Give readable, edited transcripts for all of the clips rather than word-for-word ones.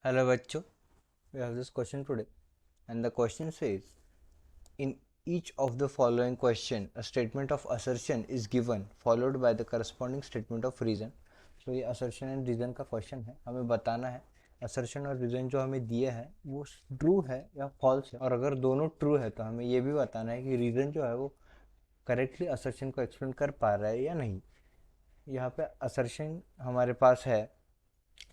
Hello bachcho, we have this question today and the question says in each of the following question a statement of assertion is given followed by the corresponding statement of reason. So ये assertion and reason का question है, हमें बताना है assertion और reason जो हमें दिए हैं वो true है या false है, और अगर दोनों true है तो हमें ये भी बताना है कि reason जो है वो correctly assertion को explain कर पा रहा है या नहीं. यहाँ पे assertion हमारे पास है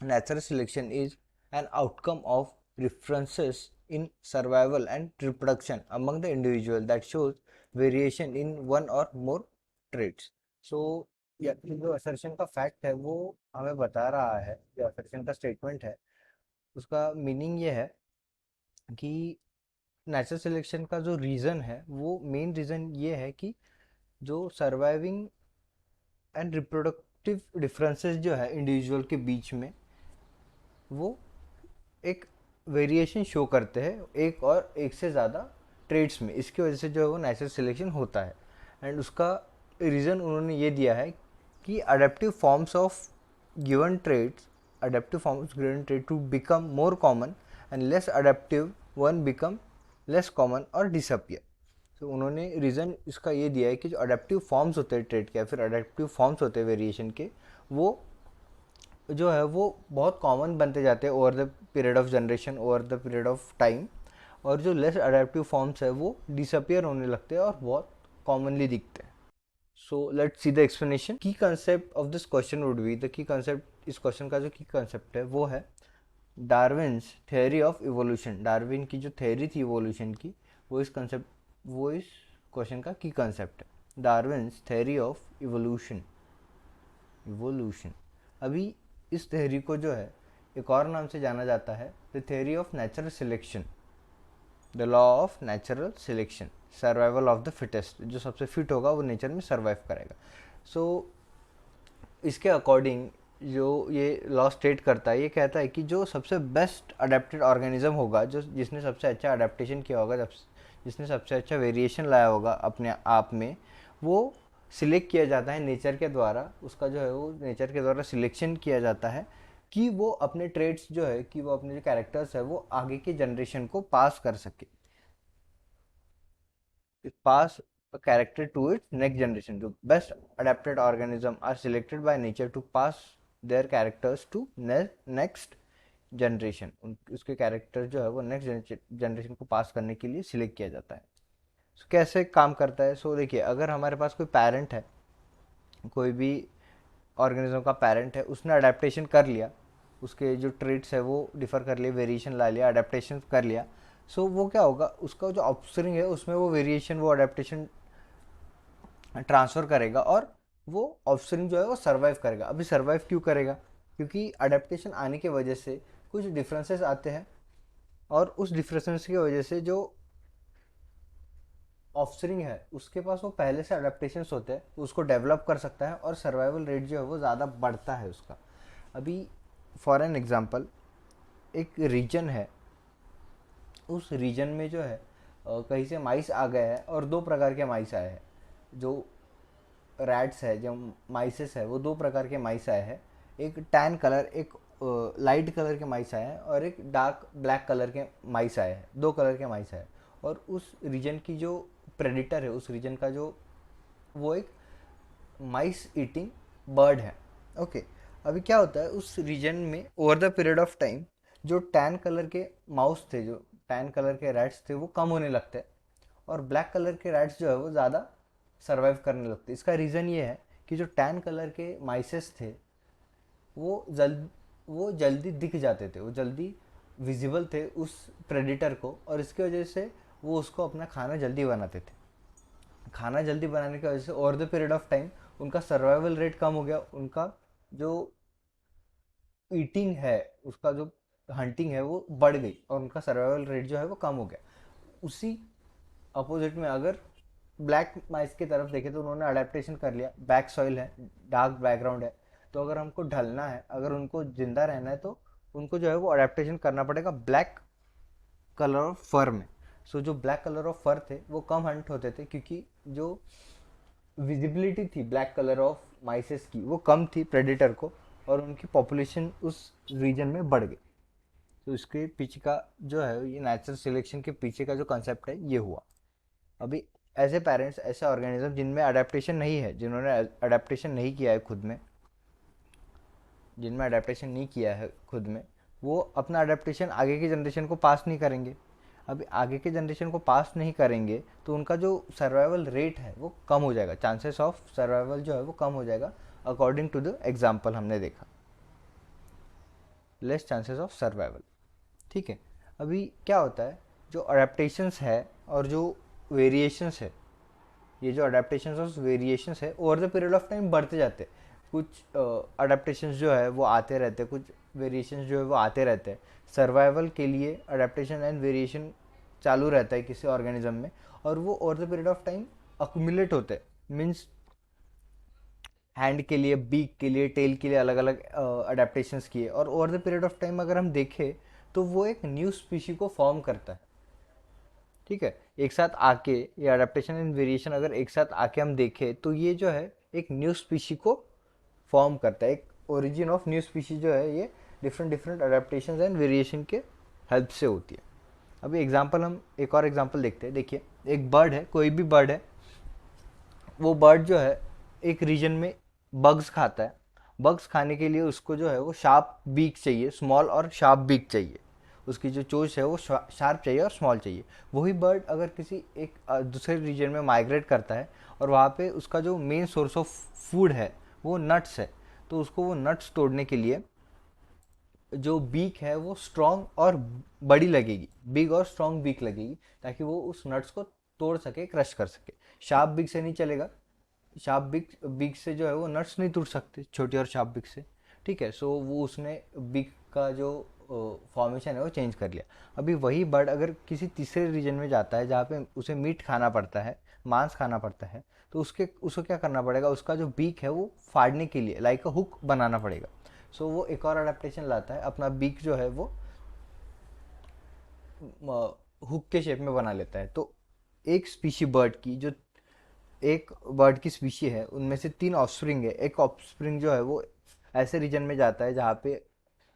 natural selection is an outcome of differences in survival and reproduction among the individual that shows variation in one or more traits. So ये जो assertion का fact है वो हमें बता रहा है, जो assertion का statement है उसका मीनिंग ये है कि नेचुरल सिलेक्शन का जो रीज़न है वो मेन रीज़न ये है कि जो सर्वाइविंग एंड रिप्रोडक्टिव डिफरेंसेस जो है इंडिविजुअल के बीच में वो एक वेरिएशन शो करते हैं एक और एक से ज़्यादा ट्रेड्स में. इसकी वजह से जो है वो नेचुरल सिलेक्शन होता है. एंड उसका रीज़न उन्होंने ये दिया है कि adaptive forms of given trades adaptive forms given trait to become more common and less adaptive one become less common or disappear. तो उन्होंने रीज़न इसका ये दिया है कि जो अडेप्टिव फॉर्म्स होते हैं ट्रेड के या फिर अडेप्टिव फॉर्म्स होते हैं वेरिएशन के वो जो है वो बहुत कॉमन बनते जाते हैं over the period of generation over the period of time, और जो लेस अडेप्टिव फॉर्म्स है वो डिसअपियर होने लगते हैं और बहुत कॉमनली दिखते हैं. So let's see the explanation. Key concept of this question would be, the key concept इस क्वेश्चन का जो की कंसेप्ट है वो है Darwin's theory of evolution. Darwin की जो थ्योरी थी इवोल्यूशन की वो इस क्वेश्चन का की कंसेप्ट है. Darwin's theory of evolution. अभी इस थ्योरी को जो है एक और नाम से जाना जाता है the theory of natural selection, the law of natural selection, survival of the fittest. जो सबसे फिट होगा वो नेचर में सर्वाइव करेगा. सो इसके अकॉर्डिंग जो ये लॉ स्टेट करता है ये कहता है कि जो सबसे बेस्ट अडेप्टेड ऑर्गेनिज्म होगा, जो जिसने सबसे अच्छा अडेप्टेशन किया होगा, जिसने सबसे अच्छा वेरिएशन लाया होगा अपने आप में, वो सिलेक्ट किया जाता है नेचर के द्वारा. उसका जो है वो नेचर के द्वारा सिलेक्शन किया जाता है कि वो अपने ट्रेड्स जो है कि वो अपने जो कैरेक्टर्स है वो आगे के जनरेशन को पास कर सके, pass a character to its next generation. The best adapted organism are selected by nature to pass their characters to next generation. उसके कैरेक्टर जो है वो नेक्स्ट जनरेशन को पास करने के लिए सिलेक्ट किया जाता है. so, कैसे काम करता है? सो देखिए, अगर हमारे पास कोई पेरेंट है, कोई भी ऑर्गेनिज्म का पेरेंट है, उसने अडेप्टेशन कर लिया, उसके जो ट्रेट्स है वो डिफ़र कर लिए, वेरिएशन ला लिया, अडेप्टेशन कर लिया. सो वो क्या होगा, उसका जो ऑफस्प्रिंग है उसमें वो वेरिएशन वो अडेप्टेशन ट्रांसफ़र करेगा और वो ऑफस्प्रिंग जो है वो सर्वाइव करेगा. अभी सर्वाइव क्यों करेगा? क्योंकि अडेप्टेशन आने की वजह से कुछ डिफरेंसेस आते हैं और उस डिफरेंसेस की वजह से जो ऑफस्प्रिंग है उसके पास वो पहले से अडेप्टेशन होते हैं, उसको डेवलप कर सकता है और सर्वाइवल रेट जो है वो ज़्यादा बढ़ता है उसका. अभी फॉर एन एग्जांपल, एक रीजन है, उस रीजन में जो है कहीं से माइस आ गए हैं और दो प्रकार के माइस आए हैं. जो रैट्स है, जो माइसेस है, वो दो प्रकार के माइस आए हैं. एक टैन कलर, एक लाइट कलर के माइस आए हैं और एक डार्क ब्लैक कलर के माइस आए हैं. दो कलर के माइस आए हैं. और उस रीजन की जो प्रेडिटर है, उस रीजन का जो वो एक माइस ईटिंग बर्ड है. ओके. अभी क्या होता है उस रीजन में over the period of time जो टैन कलर के माउस थे, जो टैन कलर के रैट्स थे वो कम होने लगते हैं और ब्लैक कलर के रैट्स जो है वो ज़्यादा सर्वाइव करने लगते. इसका रीज़न ये है कि जो टैन कलर के माइसेस थे वो जल्दी दिख जाते थे, वो जल्दी विजिबल थे उस प्रेडिटर को, और इसकी वजह से वो उसको अपना खाना जल्दी बनाते थे. खाना जल्दी बनाने की वजह से over the period of time उनका सर्वाइवल रेट कम हो गया. उनका जो ईटिंग है, उसका जो हंटिंग है वो बढ़ गई और उनका सर्वाइवल रेट जो है वो कम हो गया. उसी अपोजिट में अगर ब्लैक माइस की तरफ देखें तो उन्होंने अडेप्टेशन कर लिया, बैक सॉइल है, डार्क बैकग्राउंड है, तो अगर हमको ढलना है, अगर उनको जिंदा रहना है तो उनको जो है वो अडेप्टेशन करना पड़ेगा ब्लैक कलर ऑफ फर में. सो जो ब्लैक कलर ऑफ फर थे वो कम हंट होते थे क्योंकि जो विजिबिलिटी थी ब्लैक कलर ऑफ माइसेस की वो कम थी प्रेडिटर को, और उनकी पॉपुलेशन उस रीजन में बढ़ गई. तो इसके पीछे का जो है, ये नेचुरल सिलेक्शन के पीछे का जो कंसेप्ट है ये हुआ। अभी ऐसे पेरेंट्स, ऐसे ऑर्गेनिज्म जिनमें अडेप्टेशन नहीं है, जिन्होंने अडेप्टेशन नहीं किया है खुद में, जिनमें अडेप्टेशन नहीं किया है खुद में, वो अपना अडेप्टेशन आगे की जनरेशन को पास नहीं करेंगे। अभी आगे के जनरेशन को पास नहीं करेंगे तो उनका जो सर्वाइवल रेट है वो कम हो जाएगा, चांसेस ऑफ सर्वाइवल जो है वो कम हो जाएगा, अकॉर्डिंग टू द एग्जाम्पल हमने देखा, लेस चांसेस ऑफ सर्वाइवल। ठीक है। अभी क्या होता है, जो अडेप्टेशंस है और जो वेरिएशंस है, ये जो अडेप्टेशंस और वेरिएशंस है over the period of time बढ़ते जाते हैं। कुछ अडेप्टेशंस जो है वो आते रहते हैं, कुछ वेरिएशंस जो है वो आते रहते हैं। सर्वाइवल के लिए अडेप्टेशन एंड वेरिएशन चालू रहता है किसी ऑर्गेनिज्म में, और वो over the period of time accumulate होते हैं। मीन्स हैंड के लिए, बीक के लिए, टेल के लिए अलग अलग अडेप्टेशंस किए, और over the period of time अगर हम देखें तो वो एक न्यू स्पीशी को फॉर्म करता है। ठीक है। एक साथ आके ये अडेप्टेशन एंड वेरिएशन अगर एक साथ आके हम देखें तो ये जो है एक न्यू स्पीशी को फॉर्म करता है। एक ओरिजिन ऑफ न्यू स्पीशी जो है ये different different adaptation and variation के हेल्प से होती है। अभी एग्जांपल, हम एक और एग्जांपल देखते हैं। देखिए, एक बर्ड है, कोई भी बर्ड है, वो बर्ड जो है एक रीजन में बग्स खाता है। बग्स खाने के लिए उसको जो है वो शार्प बीक चाहिए, स्मॉल और शार्प बीक चाहिए। उसकी जो चोंच है वो शार्प चाहिए और स्मॉल चाहिए। वही बर्ड अगर किसी एक दूसरे रीजन में माइग्रेट करता है और वहाँ पे उसका जो मेन सोर्स ऑफ फूड है वो नट्स है, तो उसको वो नट्स तोड़ने के लिए जो बीक है वो स्ट्रॉन्ग और बड़ी लगेगी, बिग और स्ट्रॉन्ग बीक लगेगी, ताकि वो उस नट्स को तोड़ सके, क्रश कर सके। शार्प बीक से नहीं चलेगा, शार्प बिग बिग से जो है वो नट्स नहीं टूट सकते, छोटी और शार्प बिग से। ठीक है। सो वो उसने बिग का जो फॉर्मेशन है वो चेंज कर लिया। अभी वही बर्ड अगर किसी तीसरे रीजन में जाता है जहाँ पे उसे मीट खाना पड़ता है, मांस खाना पड़ता है, तो उसको क्या करना पड़ेगा, उसका जो बीक है वो फाड़ने के लिए लाइक अ हुक बनाना पड़ेगा। सो वो एक और अडेप्टेशन लाता है, अपना बीक जो है वो हुक के शेप में बना लेता है। तो एक स्पीशी बर्ड की जो एक बर्ड की स्पीशी है उनमें से 3 ऑफस्प्रिंग है। एक ऑफस्प्रिंग जो है वो ऐसे रीजन में जाता है जहाँ पे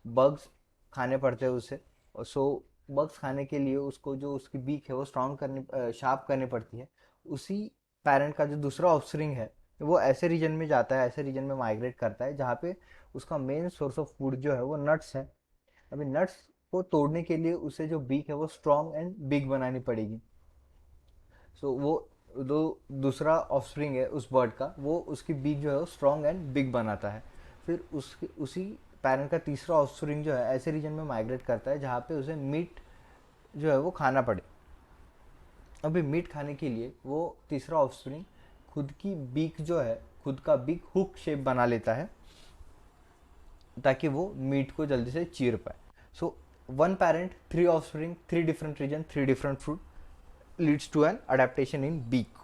बग्स खाने पड़ते हैं उसे, और सो बग्स खाने के लिए उसको जो उसकी बीक है वो स्ट्रॉन्ग करनी, शार्प करनी पड़ती है। उसी पेरेंट का जो दूसरा ऑफस्प्रिंग है वो ऐसे रीजन में जाता है, ऐसे रीजन में माइग्रेट करता है जहाँ पे उसका मेन सोर्स ऑफ फूड जो है वो नट्स है। अभी नट्स को तोड़ने के लिए उसे जो बीक है वो स्ट्रॉन्ग एंड बिग बनानी पड़ेगी। सो वो जो दूसरा ऑफस्प्रिंग है उस बर्ड का, वो उसकी बीक जो है वो स्ट्रॉन्ग एंड बिग बनाता है। फिर उसकी उसी पैरेंट का तीसरा ऑफस्प्रिंग जो है ऐसे रीजन में माइग्रेट करता है जहाँ पे उसे मीट जो है वो खाना पड़े। अभी मीट खाने के लिए वो तीसरा ऑफस्प्रिंग खुद की बीक जो है, खुद का बीक हुक शेप बना लेता है ताकि वो मीट को जल्दी से चीर पाए। So one parent, 3 offspring, 3 different reason, 3 different food leads to an adaptation in beak.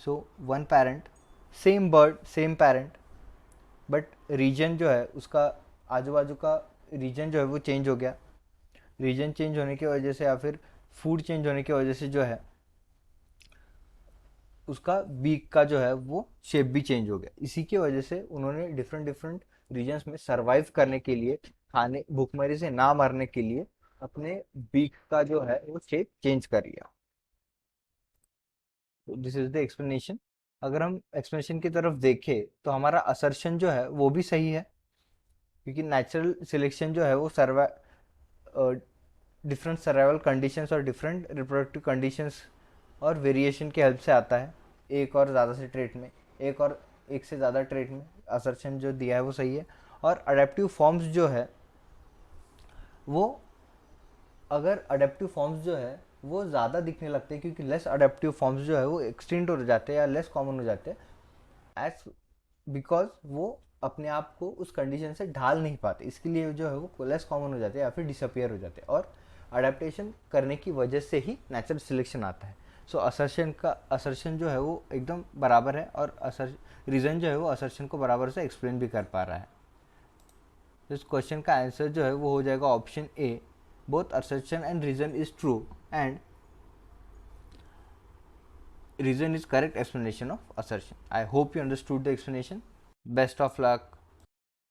So one parent, same bird, same parent, but reason जो है उसका, आजू बाजू का रीजन जो है वो चेंज हो गया। रीजन चेंज होने की वजह से या फिर फूड चेंज होने की वजह से जो है उसका बीक का जो है वो शेप भी चेंज हो गया। इसी की वजह से उन्होंने डिफरेंट डिफरेंट रीजन्स में सरवाइव करने के लिए, खाने भूखमरी से ना मरने के लिए अपने बीक का जो है वो शेप चेंज कर लिया। This is the explanation. अगर हम एक्सप्लेनेशन की तरफ देखें तो हमारा असर्शन जो है वो भी सही है, क्योंकि नेचुरल सिलेक्शन जो है वो डिफरेंट सर्वाइवल कंडीशंस और डिफरेंट रिप्रोडक्टिव कंडीशंस और वेरिएशन के हेल्प से आता है। एक और ज़्यादा से ट्रेट में, एक से ज़्यादा ट्रेट में असर्शन जो दिया है वो सही है। और अडेप्टिव फॉर्म्स जो है वो, अगर अडेप्टिव फॉर्म्स जो है वो ज़्यादा दिखने लगते हैं, क्योंकि लेस अडेप्टिव फॉर्म्स जो है वो एक्सटेंड हो जाते हैं या लेस कॉमन हो जाते हैं, एज बिकॉज वो अपने आप को उस कंडीशन से ढाल नहीं पाते, इसके लिए जो है वो लेस कॉमन हो जाते हैं या फिर डिसअपियर हो जाते हैं। और अडेप्टेशन करने की वजह से ही नेचुरल सिलेक्शन आता है। सो असर्शन जो है वो एकदम बराबर है, और रीज़न जो है वो असर्शन को बराबर से एक्सप्लेन भी कर पा रहा है। इस क्वेश्चन का आंसर जो है वो हो जाएगा option A, both assertion and reason is true and reason is correct explanation of assertion. I hope you understood the explanation. Best of luck.